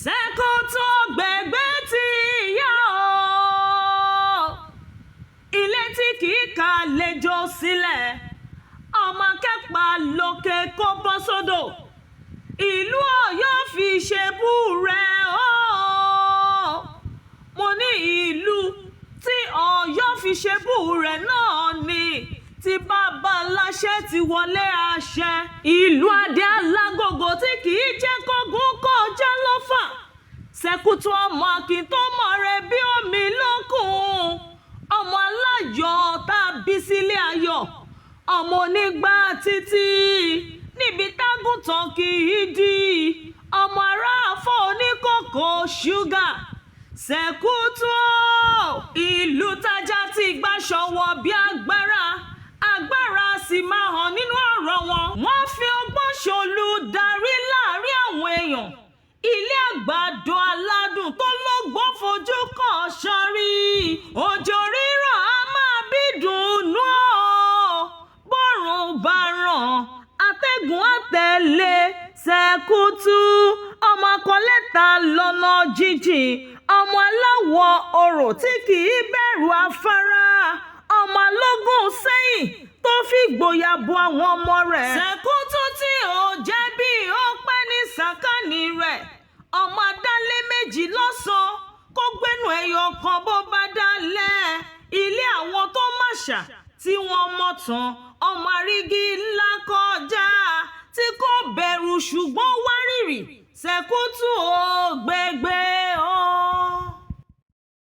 Sekutu gbẹ̀gbẹ́ ti yá o, ilé tí kìí ka lẹ́jọ́ sílẹ̀, ọmọ akẹ́pà lókè kó bọ́ sódò, ìlú Ọ̀yọ́ fi ṣe búrẹ́ o. Mo ní ìlú tí Ọ̀yọ́ fi ṣe búrẹ́ náà ni tí bàbá aláṣẹ ti wọlé àṣẹ, ìlú adé alágògò tí kìí jẹ́ kógun kọjá lọ́fà. Sekutu ọmọ akin tó mọ̀ rẹ̀ bí omi lókun, ọmọ aláyọ̀ tá a bí sílé ayọ̀, ọmọ onígbà títí níbi tágùntàn kìí dí, ọmọ ará afọ oníkòkò ṣúgà. Sekutu ìlú tájà ti gbàṣọwọ́ bí agbára sì máa hàn nínú ọ̀rọ̀ wọn. Wọ́n fi ọgbọ́n ṣòlù darí láàrin àwọn èèyàn, ilé àgbàdo aládùn tó lọ́gbọ́n fojú kan ṣọ́rí. Òjò rírọ̀ a máa bí dùnnú o, bọ́rùn bá ràn atẹ́gùn àtẹ̀lé. Sekutu ọmọ kọ́lẹ́tà lọ́nà jíjìn, ọmọ aláwọ̀ orò tí kìí bẹ̀rù afárá, ọmọ alógún sẹ́yìn tó fi gboyà bo àwọn ọmọ rẹ̀. Sekutu tí ò jẹ̀bi ó pẹ́ ní sàkání rẹ̀, ọmọ adálé méjì lọ́sàn kó gbénu ẹyọ kan bó bá dálẹ̀. Ilé àwọn tó máṣà tí wọ́n mọ̀ tán, ọmọ arígi ńlá kọjá tí kò bẹ̀rù ṣùgbọ́n wárìrì. Sekutu ò gbẹgbẹ́ o.